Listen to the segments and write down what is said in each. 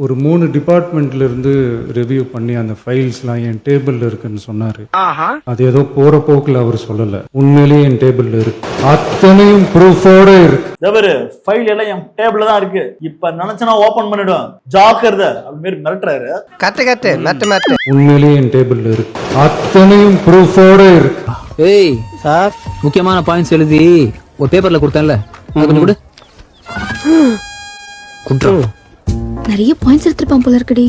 ஒரு 3 டிபார்ட்மெண்ட்ல இருந்து ரிவ்யூ பண்ணி அந்த ஃபைல்ஸ்லாம் என் டேபிள்ல இருக்குன்னு சொன்னாரு. அது ஏதோ போற போக்குல அவர் சொல்லல. உண்மையிலேயே என் டேபிள்ல இருக்கு. அத்தனையும் ப்ரூஃபோட இருக்கு. தவறு ஃபைல் எல்லாம் என் டேபிள்ல தான் இருக்கு. இப்ப நினைச்சனா ஓபன் பண்ணிடுவேன். ஜாக்கிரதை அப்படி மாதிரி மிரட்டுறாரு. கட்டு உண்மையிலேயே என் டேபிள்ல இருக்கு. அத்தனையும் ப்ரூஃபோட இருக்கு. ஏய் சார், முக்கியமான பாயிண்ட்ஸ் எழுதி ஒரு பேப்பர்ல கொடுத்தேன்ல, அது கொஞ்சம் கொடு. குட்ரா நிறைய பாயிண்ட்ஸ் எடுத்துருப்பான் போல இருக்குடி.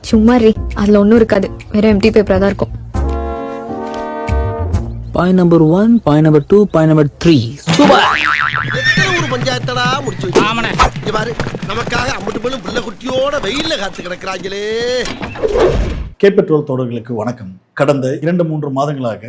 சும்மா ரே, அதுல ஒன்னும் இருக்காது, வெறும் எம்டி பேப்பரா தான் இருக்கும். Point number 1, point number 2, point number 3. Super. ஒரு பஞ்சாயத்தடா முடிச்சு வச்சு பாரு, நமக்காக அம்பட்டு போலும் புள்ள குட்டியோட வெயில்ல காத்து கிடக்குறாங்களே. கேபிட்டல் தொடர்களுக்கு வணக்கம். கடந்த 2-3 மாதங்களாக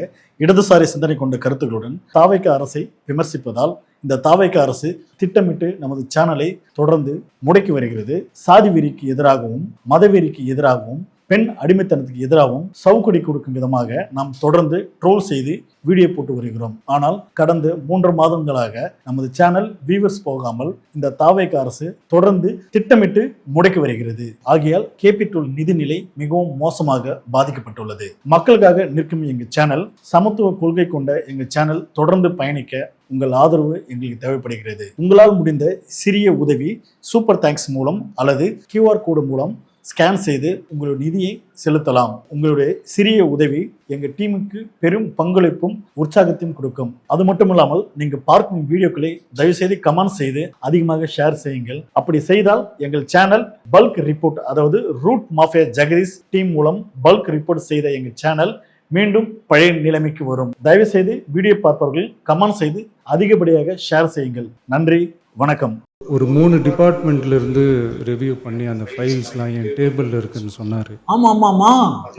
இடதுசாரி சிந்தனை கொண்ட கருத்துக்களுடன் தாவைக்க அரசை விமர்சிப்பதால் இந்த தாவைக்க அரசு திட்டமிட்டு நமது சேனலை தொடர்ந்து முடக்கி வருகிறது. சாதி வெறிக்கு எதிராகவும் மதவெறிக்கு எதிராகவும் பெண் அடிமைத்தனத்துக்கு எதிராகவும் சவுக்கடி கொடுக்கும் விதமாக நாம் தொடர்ந்து ட்ரோல் செய்து வீடியோ போட்டு வருகிறோம். ஆனால் கடந்த 3 மாதங்களாக நமது சேனல் வியூவர்ஸ் போகாமல் இந்த தாவைக்க அரசு தொடர்ந்து திட்டமிட்டு முடக்கி வருகிறது. ஆகையால் கேபிட்டல் நிதிநிலை மிகவும் மோசமாக பாதிக்கப்பட்டுள்ளது. மக்களுக்காக நிற்கும் எங்கள் சேனல், சமத்துவ கொள்கை கொண்ட எங்கள் சேனல் தொடர்ந்து பயணிக்க உங்கள் ஆதரவு எங்களுக்கு தேவைப்படுகிறது. உங்களால் முடிந்த சிறிய உதவி சூப்பர் தேங்க்ஸ் மூலம் அல்லது QR கோடு மூலம் ஸ்கேன் செய்து உங்களுடைய நிதியை செலுத்தலாம். உங்களுடைய சிறிய உதவி எங்கள் டீமுக்கு பெரும் பங்களிப்பும் உற்சாகத்தையும் கொடுக்கும். அது மட்டும் இல்லாமல் நீங்கள் பார்க்கும் வீடியோக்களை தயவுசெய்து கமெண்ட் செய்து அதிகமாக ஷேர் செய்யுங்கள். அப்படி செய்தால் எங்கள் சேனல் பல்க் ரிப்போர்ட், அதாவது ரூட் மாஃபியா ஜெகதீஷ் டீம் மூலம் பல்க் ரிப்போர்ட் செய்த எங்கள் சேனல் மீண்டும் பழைய நிலைமைக்கு வரும். தயவு செய்து வீடியோ பார்ப்பவர்கள் கமெண்ட் செய்து அதிகப்படியாக ஷேர் செய்யுங்கள். நன்றி, வணக்கம். ஒரு 3 டிபார்ட்மெண்ட்ல இருந்து ரிவ்யூ பண்ணி அந்த ஃபைல்ஸ்லாம் என் டேபிள்ல இருக்குன்னு சொன்னாரு. ஆமா.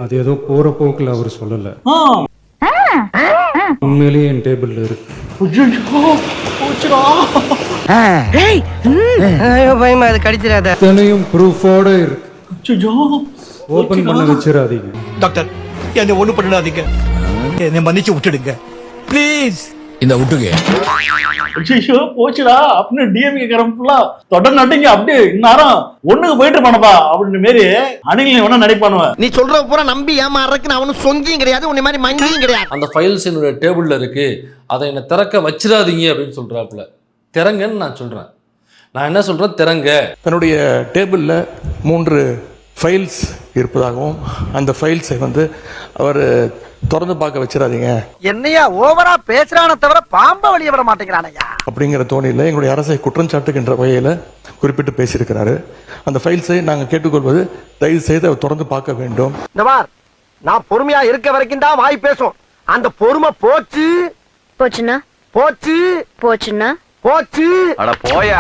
அது ஏதோ போற போக்குல அவர் சொல்லல. உண்மையிலேயே என் டேபிள்ல இருக்கு. அத்தனையும் ப்ரூஃபோட இருக்கு. ஓபன் பண்ண வச்சிடாதீங்க. டாக்டர், என்ன ஒண்ணு பண்ணிடாதீங்க, என்னை மன்னிச்சு விட்டுடுங்க ப்ளீஸ். இந்த விட்டுங்க. போச்சுடா அப்படின்னு டிஎம்கே காரன் ஃபுல்லா தொடர்நாட்டிங்க. அப்படியே இந்நேரம் ஒண்ணுக்கு போயிட்டு பண்ணப்பா அப்படின்னு மாரி அணிகளை வேணா நடிப்பானுவ. நீ சொல்ற பூரா நம்பி ஏமாறதுக்கு நான் அவனும் சொங்கியும் கிடையாது, உன்னை மாதிரி மங்கியும் கிடையாது. அந்த ஃபைல்ஸ் என்னோட டேபிள்ல இருக்கு, அதை என்ன திறக்க வச்சிடாதீங்க அப்படின்னு சொல்றாப்புல. திறங்கன்னு நான் சொல்றேன். நான் என்ன சொல்றேன், திறங்க. தன்னுடைய டேபிளில் 3 ஃபைல்ஸ் இருப்பதாகவும் அந்த ஃபைல்ஸை அவர் திறந்து பார்க்க வச்சிடாதீங்க. என்னையா ஓவரா பேசுறான தவிர பாம்ப வெளியே வர மாட்டேங்கிறானையா அப்படிங்கிற தோணியில் எங்களுடைய அரசை குற்றம் சாட்டுகின்ற வகையில் குறிப்பிட்டு பேசியிருக்கிறாரு. அந்த ஃபைல்ஸை நாங்கள் கேட்டுக்கொள்வது, தயவு செய்து அவர் திறந்து பார்க்க வேண்டும். இந்த மாதிரி நான் பொறுமையா இருக்க வரைக்கும் தான் வாய் பேசும். அந்த பொறுமை போச்சு அட போயா.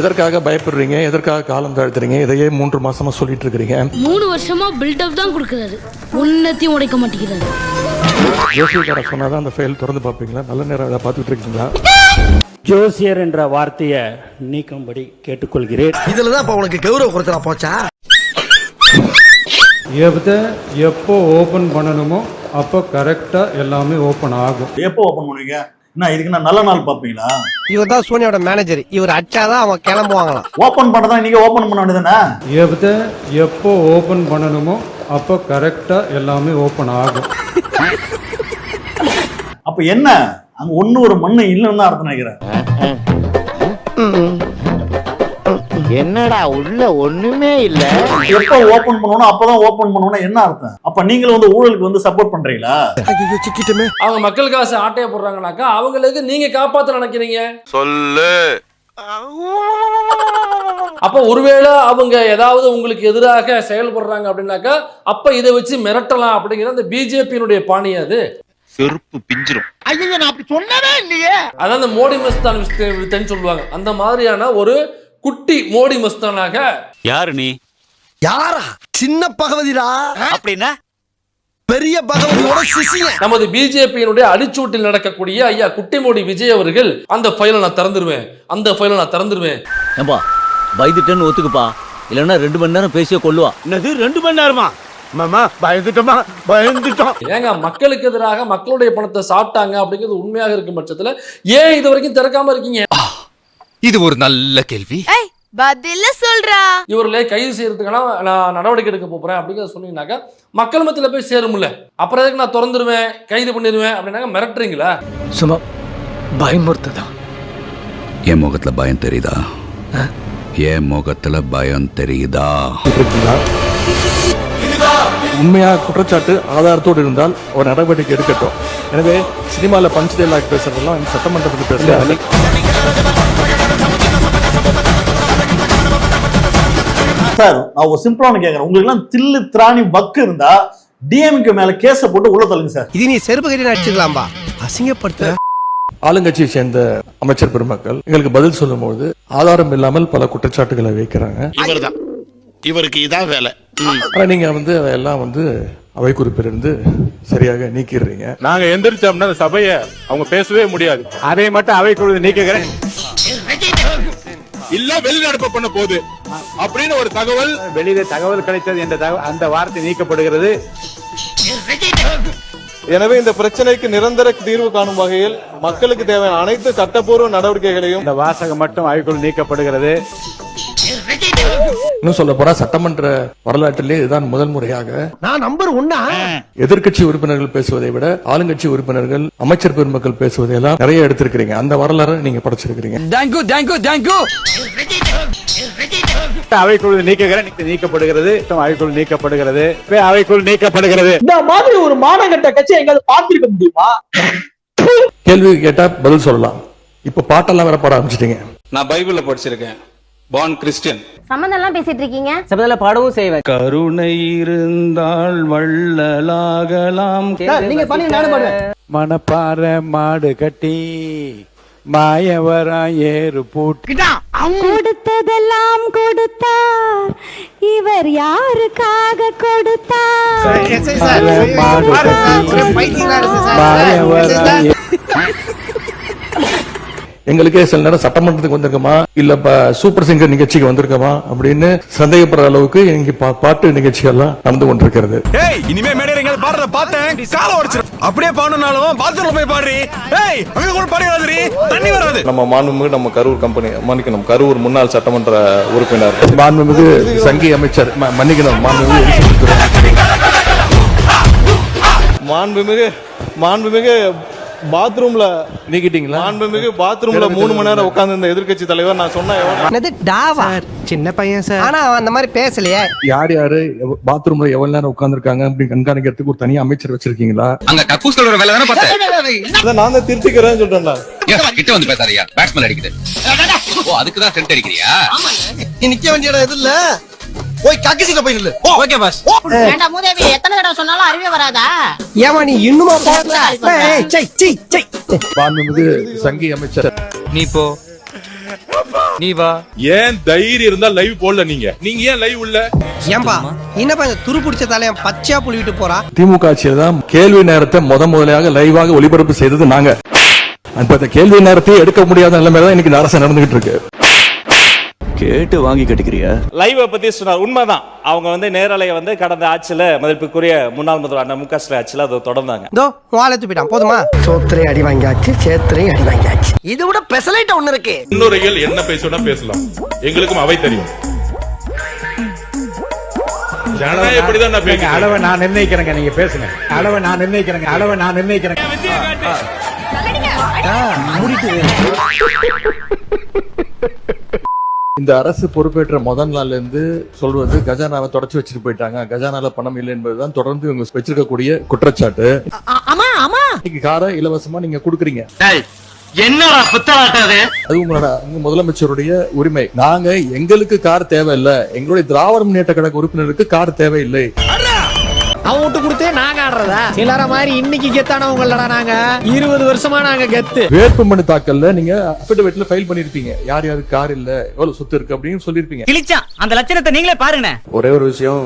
எதற்காக பயப்படுறீங்க, எதற்காக காலம் தாழ்த்துறீங்க? இதையே 3 மாசமா சொல்லிட்டு இருக்கிறீங்க. 3 வருஷமா பில்டப் தான் கொடுக்கறாரு, உன்னத்தையும் உடைக்க மாட்டேங்கிறாரு. ஜோசியக்கார சொன்னாதான் அந்த ஃபைல் திறந்து பார்ப்பீங்களா? நல்ல நேரம் அதை பார்த்துட்டு இருக்கீங்களா? ஜோசியர் என்ற வார்த்தையை நீக்கும்படி கேட்டுக்கொள்கிறேன். இதுலதான் இப்ப உனக்கு கௌரவ குறைச்சலா போச்சா? எப்போ ஓபன் பண்ணணுமோ அப்போ கரெக்டா எல்லாமே ஓபன் ஆகும். எப்போ ஓபன் பண்ணுவீங்க? என்ன இதுக்கு நான் நல்ல நாள் பாப்பீங்களா? இவர் தான் சோனியோட மேனேஜர். இவர் அச்சாதான் அவன் கிளம்புவாங்களாம். ஓபன் பண்ணதான் நீங்க ஓபன் பண்ண வேண்டியதானே? எப்போ ஓபன் பண்ணணுமோ அப்போ கரெக்டா எல்லாமே ஓபன் ஆகும். அப்ப என்ன அங்க ஒரு மண்ணு இல்லைன்னு அர்த்தம் நினைக்கிறேன். என்னடா உள்ள ஒண்ணுமே இல்ல. எப்ப ஓபன் பண்ணணும் அப்பதான் ஓபன் பண்ணணும் என்ன அர்த்தம்? அப்ப நீங்களும் ஊழலுக்கு சப்போர்ட் பண்றீங்களா? அவங்க மக்கள் காசு ஆட்டைய போடுறாங்கனாக்கா அவங்களுக்கு நீங்க காப்பாத்த நினைக்கிறீங்க சொல்லு. அப்ப ஒருவேளை அவங்க ஏதாவது உங்களுக்கு எதிராக செயல்படுறாங்க அப்படின்னாக்கா அப்ப இதை வச்சு மிரட்டலாம் அப்படிங்கிற அந்த பிஜேபியினுடைய பாணி. அது செருப்பு பிஞ்சிரும். ஐயோ, நான் அப்படி சொன்னவே இல்லையே. அதான் அந்த மோடி மஸ்தான் சொல்லுவாங்க. அந்த மாதிரியான ஒரு குட்டி மோடி மஸ்தானாக. யாரு நீ? யாரா? சின்ன பகவதிடா. அப்படின்னா பெரிய பகவதியோட சிசிய. நமது பிஜேபியினுடைய அடிச்சூட்டில் நடக்கக்கூடிய ஐயா குட்டி மோடி விஜய் அவர்கள் அந்த ஃபைலை நான் திறந்துருவேன், அந்த ஃபைலை நான் திறந்துருவேன். ஏம்பா பயந்துட்டேன்னு ஒத்துக்குப்பா, இல்லைன்னா 2 மணி நேரம் பேசிய கொள்ளுவா. என்னது 2 மணி நேரமா? மாமா பயந்துட்டோம். ஏங்க மக்களுக்கு எதிராக மக்களுடைய பணத்தை சாப்பிட்டாங்க அப்படிங்கிறது உண்மையாக இருக்கும் பட்சத்துல ஏன் இது வரைக்கும் திறக்காம இருக்கீங்க? இது ஒரு நல்ல கேள்வி. பதில சொல்றா. இவர்களே கைது செய்யறதுக்கெல்லாம் நான் நடவடிக்கை எடுக்க போறேன் அப்படிங்கிறத சொன்னீங்கன்னாக்கா மக்கள் மத்தியில போய் சேரும்ல. அப்புறம் எதுக்கு நான் திறந்துருவேன், கைது பண்ணிடுவேன் அப்படின்னாக்க மிரட்டுறீங்களா? சும்மா பயமுறுத்துதான். என் முகத்துல பயம் தெரியுதா? என் முகத்துல பயம் தெரியுதா? உண்மையா குற்றச்சாட்டு ஆதாரத்தோடு இருந்தால் ஒரு நடவடிக்கை எடுக்கட்டும். எனவே சினிமாவில் பஞ்ச் டைலாக் பேசுறதெல்லாம் சட்டமன்றத்துக்கு பேசுறது. சார், நான் ஒரு சிம்பிளான கேட்கறேன், உங்களுக்கு எல்லாம் தில்லு திராணி வக்கு இருந்தா டிஎம்கே மேல கேஸ போட்டு உள்ள தள்ளுங்க சார். இது நீ செருப்பு கட்டி அடிச்சுக்கலாம்பா, அசிங்கப்படுத்த. ஆளுங்கட்சியை சேர்ந்த அமைச்சர் பெருமக்கள் எங்களுக்கு பதில் சொல்லும்போது ஆதாரம் இல்லாமல் பல குற்றச்சாட்டுகளை வைக்கிறாங்க. இவருக்கு இதான் வேலை. ஆனா நீங்க எல்லாம் அவை குறிப்பிலிருந்து சரியாக நீக்கிடுறீங்க. நாங்க எந்திரிச்சோம்னா அந்த சபையை அவங்க பேசவே முடியாது. அதை மட்டும் அவை குழு நீக்குகிறேன் இல்ல வெளிநடப்பு பண்ண போகுது அப்படின்னு ஒரு தகவல், வெளியில தகவல் கிடைத்தது என்ற அந்த வார்த்தை நீக்கப்படுகிறது. எனவே இந்த பிரச்சனைக்கு நிரந்தர தீர்வு காணும் வகையில் மக்களுக்கு தேவையான அனைத்து சட்டப்பூர்வ நடவடிக்கைகளையும் இந்த வாசகம் மட்டும் அவைக்குள் நீக்கப்படுகிறது. இன்னும் சொல்ல போனா சட்டமன்ற வரலாற்றிலே இதுதான் முதல் முறையாக நான் நம்பர் 1 எதிர்க்கட்சி உறுப்பினர்கள் பேசுவதை விட ஆளுங்கட்சி உறுப்பினர்கள் அமைச்சர் பெருமக்கள் பேசுவதை எல்லாம் நிறைய எடுத்திருக்கிறீங்க. அந்த வரலாறு நீங்க படைச்சிருக்கிறீங்க. அவைக்குழு நீக்குகிறேன் நீக்கப்படுகிறது. அவைக்குழு நீக்கப்படுகிறது. அவைக்குழு நீக்கப்படுகிறது. இந்த மாதிரி ஒரு மானகட்ட கட்சி எங்காவது பார்த்திருக்க முடியுமா? கேள்வி கேட்டா பதில் சொல்லலாம். இப்ப பாட்டெல்லாம் வேற பாட ஆரம்பிச்சிட்டீங்க. நான் பைபிள்ல படிச்சிருக்கேன். Born Christian. சம்பந்தம்லாம் பேசிட்டு இருக்கீங்க. சபதல பாடவும் செய்வேன். கருணை இருந்தால் வள்ளலாகலாம். நீங்க பண்ணி நானும் பாடுவேன். மணப்பாற மாடு கட்டி மாயவரா ஏறு போட்டு கொடுத்ததெல்லாம் கொடுத்தார், இவர் யாருக்காக கொடுத்தார்? மாடு கட்டி மாயவரா எங்களுக்கே சில நேரம் சட்டமன்றத்துக்கு வந்திருக்கோமா இல்ல சூப்பர் சிங்கர் நிகழ்ச்சிக்கு வந்திருக்கோமா அப்படின்னு சந்தேகப்படுற அளவுக்கு இங்க பாட்டு நிகழ்ச்சி எல்லாம் நடந்து கொண்டிருக்கிறது. இனிமே மேடையில எங்க பாடுறத பார்த்தேன் காலை உடைச்சிரு. அப்படியே பாடணும்னாலும் பாத்ரூம்ல போய் பாடுறீ. ஏய் அங்க கூட பாடுறாதீ, தண்ணி வராது. நம்ம மாண்புமிகு நம்ம கரூர் கம்பெனி மன்னிக்கணும் கரூர் முன்னாள் சட்டமன்ற உறுப்பினர் மாண்புமிகு சங்கி அமைச்சர் மன்னிக்கணும் மாண்புமிகு பாத்ரூம்ல நீக்கிட்டீங்களா? மாண்புமிகு பாத்ரூம்ல 3 மணி நேரம் உட்கார்ந்து இந்த எதிர்க்கட்சி தலைவர் நான் சொன்ன சின்ன பையன் சார், ஆனா அந்த மாதிரி பேசலையே. யார் யாரு பாத்ரூம்ல எவ்வளவு நேரம் உட்கார்ந்துருக்காங்க அப்படின்னு கண்காணிக்கிறதுக்கு ஒரு தனி அமைச்சர் வச்சிருக்கீங்களா? அங்க கக்கூஸ் கலர் வேலை தானே பார்த்தேன். நான் தான் திருத்திக்கிறேன்னு சொல்றேன்டா. கிட்ட வந்து பேசாரியா? பேட்ஸ்மேன் அடிக்குது. ஓ அதுக்கு தான் சென்ட் அடிக்கிறியா? நீ நிக்க வேண்டிய இடம் எது இல்ல, போய் கக்கிசில போய் நில்லு. Okay boss. ஏண்டா மூதேவி, எத்தனை தடவை சொன்னாலும் அறிவே வராதா? ஏமா நீ இன்னுமா போகல? ஏய் சை சை சை. மாண்புமிகு சங்கி அமைச்சர் நீ போ, நீ வா. ஏன் தைரியம் இருந்தா லைவ் போடல? நீங்க ஏன் லைவ் உள்ள? ஏம்பா என்னப்பா இந்த துரு பிடிச்ச தலையன் பச்சையா புளிவிட்டு போறா? திமுக ஆட்சியில தான் கேள்வி நேரத்தை முதலாக லைவாக ஒளிபரப்பு செய்தது நாங்க. அந்த கேள்வி நேரத்தை எடுக்க முடியாத நிலைமையில தான் இன்னைக்கு அரசு நடந்துகிட்டு இருக்கு. கேட்டு வாங்கி கட்டிக்கிறியா? லைவ பத்தி சொன்னார், உண்மைதான். அவங்க நேரலையை கடந்த ஆட்சியில மதிப்புக்குரிய முன்னாள் முதல்வர் அண்ணா முக ஸ்டாலின் ஆட்சியில அதை தொடர்ந்தாங்க. இதோ வாழத்து போயிட்டான். போதுமா? சோத்திரை அடி வாங்கியாச்சு, சேத்திரை அடி வாங்கியாச்சு. இது விட பெசலைட் ஒண்ணு இருக்கு. இன்னொருகள் என்ன பேசணும்னா பேசலாம், எங்களுக்கும் அவை தெரியும். ஜனநாயகம் எப்படிதான் நான் பேசுறேன். அளவை நான் நிர்ணயிக்கிறேங்க, நீங்க பேசுங்க. அளவை நான் நிர்ணயிக்கிறேங்க. இந்த அரசு பொறுப்பேற்ற முதல் நாள்ல இருந்து சொல்வது கஜானாவை தொடச்சு வச்சுட்டு போயிட்டாங்க, கஜானால பணம் இல்லை என்பதுதான் தொடர்ந்து இவங்க வச்சிருக்கக்கூடிய குற்றச்சாட்டு. இன்னைக்கு காரை இலவசமா நீங்க கொடுக்குறீங்க. என்னடா புத்தலாட்டாது? அது உங்க முதலமைச்சருடைய உரிமை. நாங்க எங்களுக்கு கார் தேவையில்லை, எங்களுடைய திராவிட முன்னேற்ற கழக உறுப்பினருக்கு கார் தேவையில்லை. அவன் விட்டு கொடுத்தே நாங்க ஆடுறதா? சிலர மாதிரி இன்னைக்கு கெத்தானவங்களடா நாங்க. 20 வருஷமா நாங்க கெத்து. வேட்புமனு தாக்கல்ல நீங்க அஃபிடவிட்ல ஃபைல் பண்ணிருப்பீங்க, யார் யாருக்கு கார் இல்ல, எவ்வளவு சொத்து இருக்கு அப்படின்னு சொல்லிருப்பீங்க. கிழிச்சான் அந்த லட்சணத்தை நீங்களே பாருங்க. ஒரே ஒரு விஷயம்,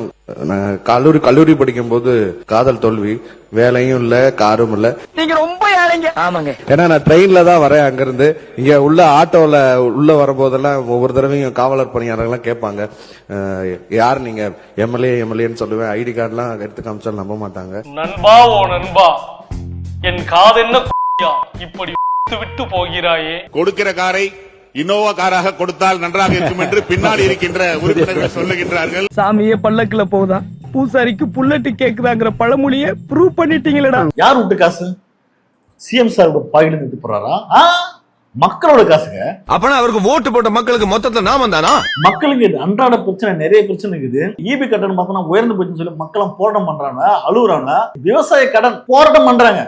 கல்லூரி படிக்கும் போது காதல் தோல்வி, வேலையும் இல்ல காரும் இல்ல. நீங்க ரொம்ப ஏழைங்க. ஆமாங்க. ஏன்னா நான் ட்ரெயின்ல தான் வரேன், அங்க இருந்து இங்க உள்ள ஆட்டோல உள்ள வரும்போதெல்லாம் ஒவ்வொரு தடவையும் காவலர் பணியாளர்கள் கேட்பாங்க, யார் நீங்க? எம்எல்ஏன்னு சொல்லுவேன். ஐடி கார்டுலாம் எடுத்து காமிச்சாலும் நம்ப மாட்டாங்க. நண்பா என் காதென்ன இப்படி விட்டு போகிறாயே. கொடுக்கிற காரை இன்னோவா காராக கொடுத்தால் நன்றாக இருக்கும் என்று பின்னாடி இருக்கின்ற உறுப்பினர்கள் சொல்லுகின்றார்கள். சாமியே பல்லக்குல போகுதா, பூசாரிக்கு புல்லட்டு கேக்குதாங்கிற பழமொழியை ப்ரூவ் பண்ணிட்டீங்களடா. யார் விட்டு காசு? சிஎம் சாரோட பாயில இருந்து போறாரா? மக்களோட காசுங்க. அப்பனா அவருக்கு ஓட்டு போட்ட மக்களுக்கு மொத்தத்துல நாம தானா? மக்களுக்கு அன்றாட பிரச்சனை, நிறைய பிரச்சனை இருக்குது. ஈபி கட்டணம் பார்த்தோம்னா உயர்ந்து போச்சுன்னு சொல்லி மக்களும் போராட்டம் பண்றாங்க, அழுகுறாங்க. விவசாய கடன் போராட்டம் பண்றாங்க.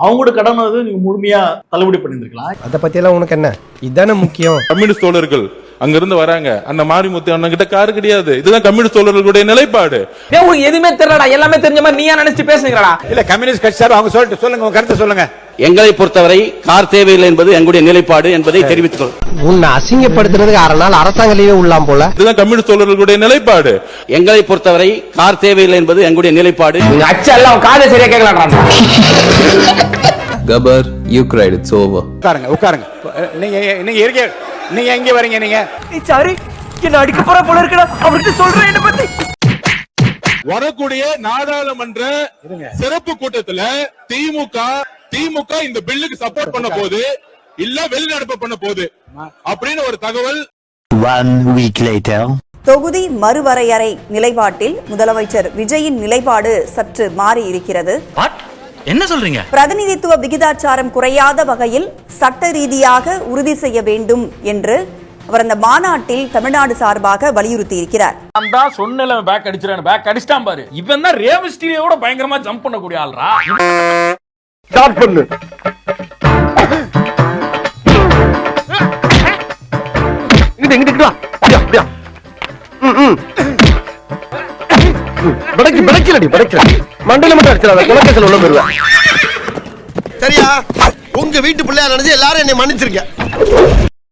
அவங்களோட கடன் வந்து நீங்க முழுமையா தள்ளுபடி பண்ணிருக்கலாம். அத பத்தி எல்லாம் உனக்கு என்ன? இதானே முக்கியம். கம்யூனிஸ்ட் தோழர்கள் அங்க இருந்து வராங்க. அந்த மாரிமுத்து அண்ணன் கிட்ட காரு கிடையாது. இதுதான் கம்யூனிஸ்ட் தோழர்களுடைய நிலைப்பாடு. உங்களுக்கு எதுவுமே தெரியலடா, எல்லாமே தெரிஞ்ச மாதிரி நீயா நினைச்சு பேசுறீங்களா? இல்ல கம்யூனிஸ்ட் கட்சி சார் அவங்க சொல்லுங்க, உங்க கருத்தை சொல்லுங்க. எங்களை பொறுத்தவரை கார் தேவையில்லை என்பது எங்களுடைய நிலைப்பாடு என்பதை தெரிவித்துக் உன்னை அசிங்கப்படுத்துறதுக்கு 6 நாள் அரசாங்க லீவே உள்ளாம் போல. இதுதான் கம்யூனிஸ்ட் தோழர்களுடைய நிலைப்பாடு. எங்களை பொறுத்தவரை கார் தேவையில்லை என்பது எங்களுடைய நிலைப்பாடு. அச்செல்லாம் காதை சரியா கேட்கலாம். கபர் யூ கிரைட், இட்ஸ் ஓவர். உட்காருங்க. நீங்க இருக்க, நீங்க எங்க வரீங்க? நீங்க சாரி, என்ன அடிக்க போற போல இருக்கடா. அவர்கிட்ட சொல்றேன் என்ன பத்தி. வரக்கூடிய நாடாளுமன்ற சிறப்பு கூட்டத்துல திமுக இந்த பில்லுக்கு சப்போர்ட் பண்ண போது இல்ல வெளிநடப்பு பண்ண போது அப்படின்னு ஒரு தகவல். 1 week later. தொகுதி மறுவரையறை நிலைப்பாட்டில் முதலமைச்சர் விஜயின் நிலைப்பாடு சற்று மாறி இருக்கிறது. என்ன சொல்றீங்க? பிரதிநிதித்துவ விகிதாச்சாரம் குறையாத வகையில் சட்ட ரீதியாக உறுதி செய்ய வேண்டும் என்று அவர் அந்த மாநாட்டில் தமிழ்நாடு சார்பாக வலியுறுத்தி இருக்கிறார். நான் தான் சொன்னல பேக் அடிச்சறேன், பேக் அடிச்சிட்டான் பாரு. இவன் தான் ரேவஸ்டிரியோட பயங்கரமா ஜம்ப் பண்ணக்கூடிய ஆள்ரா. ஸ்டார்ட் பண்ணு. இங்க வா. அப்படியே. படக்கி மண்டையில மட்டும் அடிச்சறாத, கொலைக்கேஸ்ல உள்ள போடுவா. சரியா? உங்க வீட்டு பிள்ளையா நினைச்சு எல்லாரும் என்னை மன்னிச்சிருக்க.